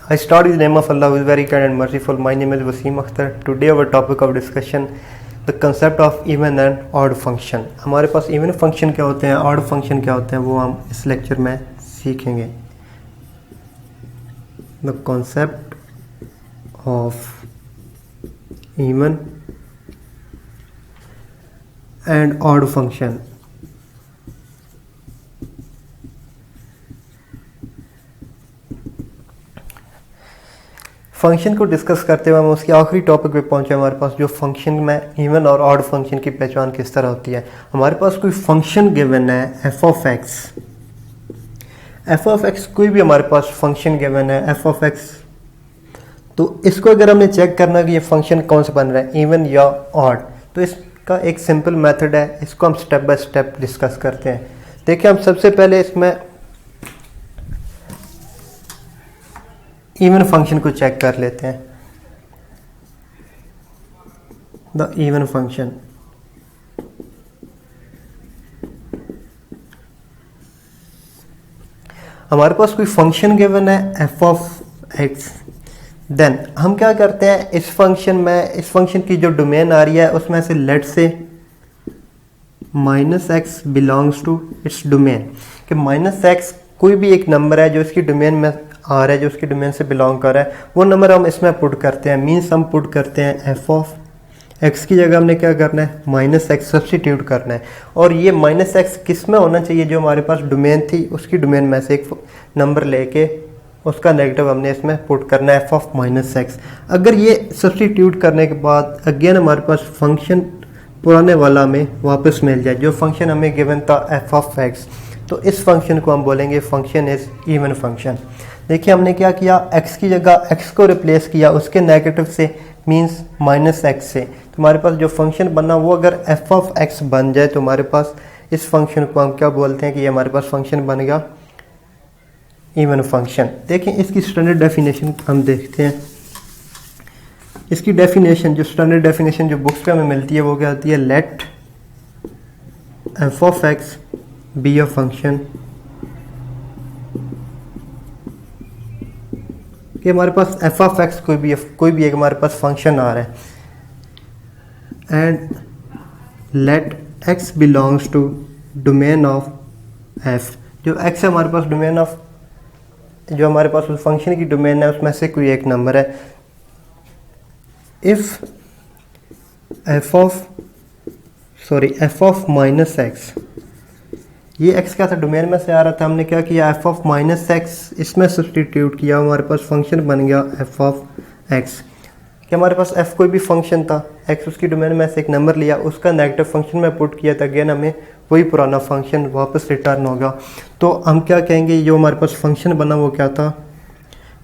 I start in the name of Allah who is very kind and merciful. My name is Wasim Akhtar. Today our topic of discussion the concept of even and odd function. हमारे पास even function क्या होते हैं, odd function क्या होते हैं, वो हम इस लेक्चर में सीखेंगे. The concept of even and odd function. Function को डिस्कस करते हुए हम उसके आखिरी टॉपिक पे पहुंचे. हमारे पास जो फंक्शन में इवन और ऑड फंक्शन की पहचान किस तरह होती है. हमारे पास कोई फंक्शन गिवन है एफ ऑफ एक्स कोई भी हमारे पास फंक्शन गिवन है एफ ऑफ एक्स. तो इसको अगर हमने चेक करना कि ये फंक्शन कौन सा बन रहा है, इवन या ऑड, तो इसका एक सिंपल मेथड है. इसको हम स्टेप बाय स्टेप डिस्कस करते हैं. देखिए हम सबसे पहले इसमें इवन फंक्शन को चेक कर लेते हैं. द इवन फंक्शन हमारे पास कोई फंक्शन गिवन है एफ ऑफ एक्स. देन हम क्या करते हैं इस फंक्शन की जो डोमेन आ रही है उसमें से let say minus x belongs to its domain, कि माइनस एक्स कोई भी एक नंबर है जो इसकी डोमेन में आ रहा है, जो उसकी डोमेन से बिलोंग कर रहा है, वो नंबर हम इसमें पुट करते हैं. मीन्स हम पुट करते हैं एफ ऑफ एक्स की जगह हमने क्या करना है, माइनस एक्स सब्सटीट्यूट करना है. और ये माइनस एक्स किस में होना चाहिए, जो हमारे पास डोमेन थी उसकी डोमेन में से एक नंबर लेके उसका नेगेटिव हमने इसमें पुट करना है एफ ऑफ माइनस एक्स. अगर ये सब्सटीट्यूट करने के बाद अगेन हमारे पास फंक्शन पुराने वाला में वापस मिल जाए, जो फंक्शन हमें गिवन था एफ ऑफ एक्स, तो इस फंक्शन को हम बोलेंगे फंक्शन इज इवन फंक्शन. देखिए हमने क्या किया, x की जगह x को रिप्लेस किया उसके नेगेटिव से, मींस माइनस एक्स से. तो हमारे पास जो फंक्शन बना वो अगर f ऑफ x बन जाए तो हमारे पास इस फंक्शन को हम क्या बोलते हैं कि ये हमारे पास फंक्शन बन गया इवन फंक्शन. देखिए इसकी स्टैंडर्ड डेफिनेशन हम देखते हैं. इसकी डेफिनेशन जो स्टैंडर्ड डेफिनेशन जो बुक्स पे हमें मिलती है वो क्या होती है, let f of x be a function, कि हमारे पास एफ ऑफ एक्स कोई भी एक हमारे पास फंक्शन आ रहा है, and let x belongs to domain of F. जो एक्स है हमारे पास डोमेन ऑफ, जो हमारे पास उस फंक्शन की डोमेन है उसमें से कोई एक नंबर है. If F of minus x, ये x क्या था, डोमेन में से आ रहा था, हमने क्या किया f ऑफ माइनस एक्स इसमें सब्सटीट्यूट किया, हमारे पास फंक्शन बन गया f ऑफ x. कि हमारे पास f कोई भी फंक्शन था, x उसकी डोमेन में से एक नंबर लिया, उसका नेगेटिव फंक्शन में पुट किया था, अगेन हमें वही पुराना फंक्शन वापस रिटर्न होगा. तो हम क्या कहेंगे, जो हमारे पास फंक्शन बना वो क्या था,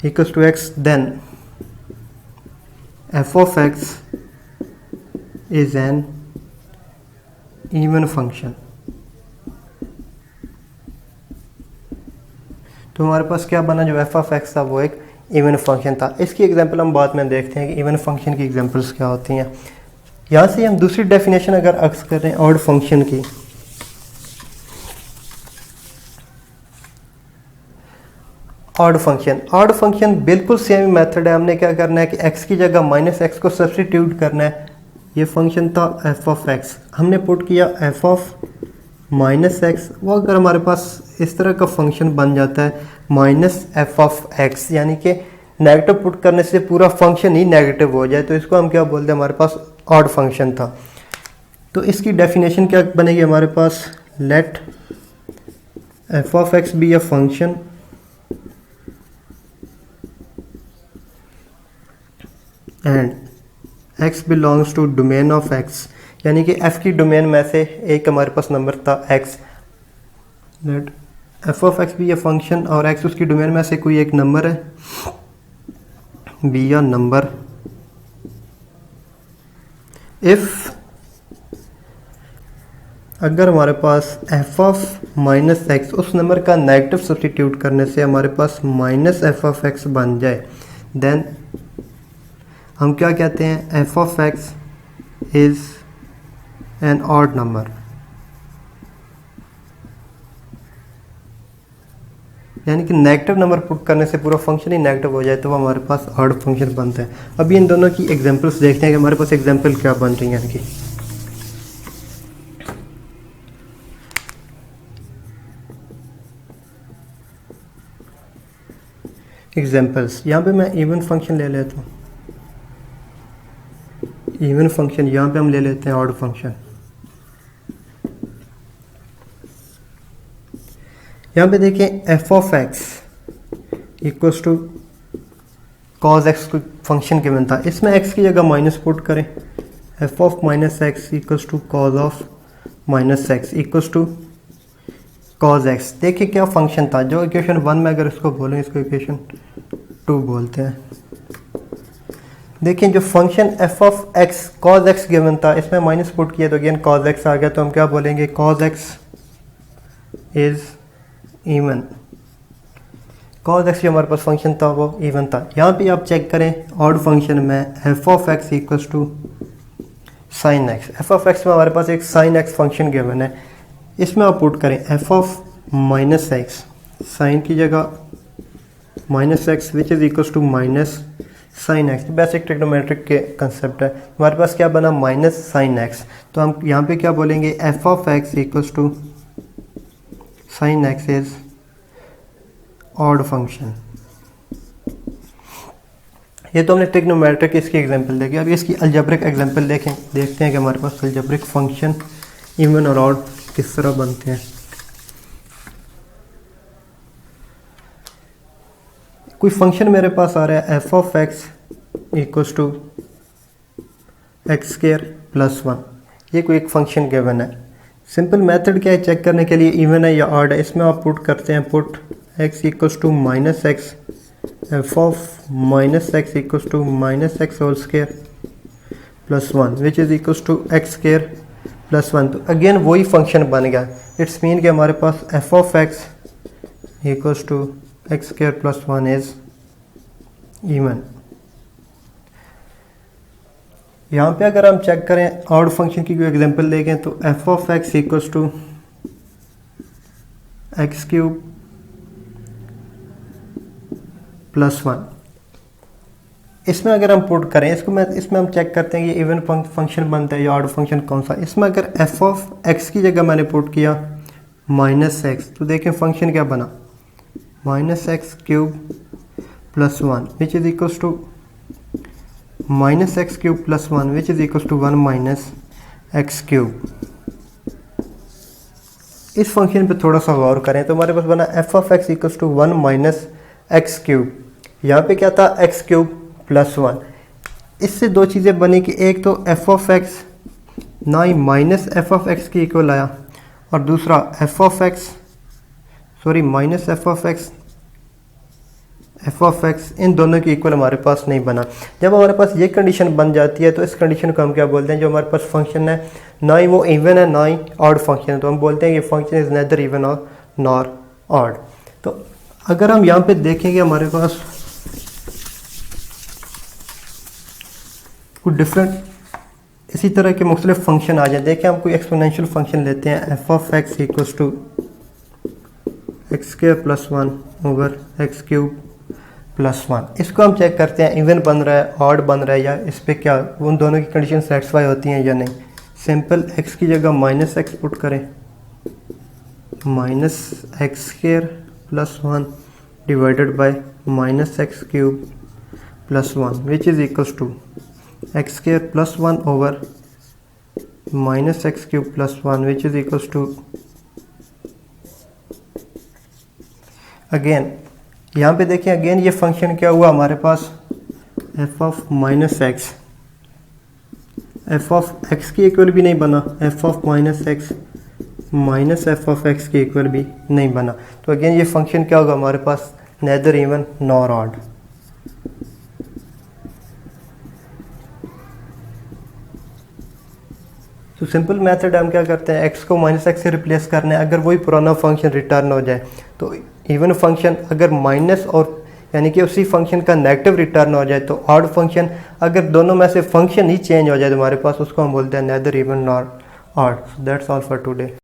equals to x, then f of x is an even function. तो हमारे पास क्या बना, जो एफ ऑफ एक्स था वो एक इवन फंक्शन था. इसकी एग्जांपल हम बाद में देखते हैं कि इवन फंक्शन की एग्जांपल्स क्या होती हैं. यहाँ से हम दूसरी डेफिनेशन अगर अक्स कर रहे हैं ऑड फंक्शन की, ऑड फंक्शन बिल्कुल सेम मेथड है. हमने क्या करना है कि एक्स की जगह माइनस एक्स को सब्सटीट्यूट करना है. ये फंक्शन था एफ ऑफ एक्स, हमने पुट किया एफ ऑफ माइनस एक्स. वो अगर हमारे पास इस तरह का फंक्शन बन जाता है माइनस एफ ऑफ एक्स, यानी कि नेगेटिव पुट करने से पूरा फंक्शन ही नेगेटिव हो जाए, तो इसको हम क्या बोलते हैं, हमारे पास ऑड फंक्शन था. तो इसकी डेफिनेशन क्या बनेगी हमारे पास, let F of X be a function and X belongs to domain of X, यानी कि f की डोमेन में से एक हमारे पास नंबर था x. Let F of X be a function और x उसकी डोमेन में से कोई एक नंबर है, बी अ नंबर. इफ अगर हमारे पास f ऑफ माइनस एक्स, उस नंबर का नेगेटिव सब्सटीट्यूट करने से हमारे पास माइनस एफ ऑफ एक्स बन जाए, देन हम क्या कहते हैं, f of x is an odd number. यानी कि नेगेटिव नंबर पुट करने से पूरा फंक्शन ही नेगेटिव हो जाए तो वो हमारे पास ऑड फंक्शन बनता है। अभी इन दोनों की एग्जांपल्स देखते हैं कि हमारे पास एग्जांपल क्या बन रही है इनकी। एग्जांपल्स, यहाँ पे मैं इवन फंक्शन ले लेता हूँ, इवन फंक्शन, यहाँ पे हम ले लेते हैं ऑड फंक्शन। यहाँ पे देखिए F of x equals to cos x कोई फंक्शन गिवन था, इसमें एक्स की जगह माइनस पुट करें, F of minus x equals to cos of minus x equals to cos x. देखिए क्या फंक्शन था, जो इक्वेशन 1 में अगर इसको बोलें, इसको इक्वेशन 2 बोलते हैं। देखिए जो function F of x cos x given था, इसमें माइनस पुट किया तो अगेन कॉज एक्स आ गया, तो हम क्या बोलेंगे, cos x is even. Cos x जो हमारे पास फंक्शन था वो इवन था। यहाँ पे आप चेक करें ऑड फंक्शन में F of x equals to sine x, F of x में हमारे पास एक साइन एक्स फंक्शन गिवन है, इसमें आप पुट करें F of minus x, sine की जगह minus x which is equals to minus sine x. Basic trigonometric के कंसेप्ट है, हमारे पास क्या बना माइनस साइन एक्स, तो हम यहाँ पे क्या बोलेंगे F of x equals to sine x is odd function. ये तो हमने ट्रिग्नोमेट्रिक इसकी एग्जांपल देखी। अब इसकी अलजेब्रिक एग्जांपल देखते हैं कि हमारे पास अलजेब्रिक फंक्शन इवन और ऑड किस तरह बनते हैं। कोई फंक्शन मेरे पास आ रहा है F of x equals to x square plus 1, ये कोई एक फंक्शन गिवन है। सिंपल मेथड क्या है चेक करने के लिए इवन है या ऑड है, इसमें आप पुट करते हैं put x equals to minus x F of minus x equals to minus x whole square plus 1 which is equals to x square plus 1। तो अगेन वही फंक्शन बन गया। इट्स मीन कि हमारे पास F of x equals to x square plus 1 is even. यहाँ पे अगर हम चेक करें ऑड फंक्शन की कोई एग्जांपल देखें तो F of x equals to x cube plus 1, इसमें अगर हम पुट करें इसमें हम चेक करते हैं कि इवन फंक्शन बनता है या ऑड फंक्शन कौन सा। इसमें अगर एफ ऑफ एक्स की जगह मैंने पुट किया माइनस एक्स, तो देखें फंक्शन क्या बना minus x cube plus 1 which is equals to minus x cube plus 1 which is equals to 1 minus x cube. इस फंक्शन पे थोड़ा सा गौर करें तो हमारे पास बना F of x equals to 1 minus x cube, यहाँ पे क्या था एक्स क्यूब प्लस 1। इससे दो चीज़ें बनी कि एक तो एफ ऑफ एक्स ना ही माइनस एफ ऑफ एक्स की इक्वल आया, और दूसरा एफ ऑफ एक्स इन दोनों की इक्वल हमारे पास नहीं बना। जब हमारे पास ये कंडीशन बन जाती है तो इस कंडीशन को हम क्या बोलते हैं, जो हमारे पास फंक्शन है ना ही वो इवन है ना ही ऑड फंक्शन है, तो हम बोलते हैं कि फंक्शन इज नेदर इवन और नॉर ऑड। तो अगर हम यहाँ पे देखेंगे हमारे पास कुछ डिफरेंट इसी तरह के मुख्तलिफ फंक्शन आ जाए। देखें हम कोई एक्सपोनेंशियल फंक्शन लेते हैं F of x equals to x square plus 1 over x cube plus 1। इसको हम चेक करते हैं इवन बन रहा है ऑड बन रहा है या इस पर क्या उन दोनों की कंडीशन सेटिस्फाई होती हैं या नहीं। सिंपल एक्स की जगह माइनस एक्स पुट करें, minus X square plus 1 divided by minus x cube plus 1 which is equals to x square plus 1 over minus x cube plus 1 which is equals to again यहाँ पे देखिए again ये function क्या हुआ हमारे पास F of minus x, F of X की equal भी नहीं बना, F of minus X minus F of X की इक्वल भी नहीं बना। तो अगेन ये फंक्शन क्या होगा हमारे पास नेदर इवन नॉर ऑड। तो सिंपल मेथड हम क्या करते हैं एक्स को माइनस एक्स से रिप्लेस करना है। अगर वही पुराना फंक्शन रिटर्न हो जाए तो इवन फंक्शन अगर माइनस और यानी कि उसी फंक्शन का नेगेटिव रिटर्न हो जाए तो ऑड फंक्शन अगर दोनों में से फंक्शन ही चेंज हो जाए तो हमारे पास उसको हम बोलते हैं neither even nor odd. That's all for today.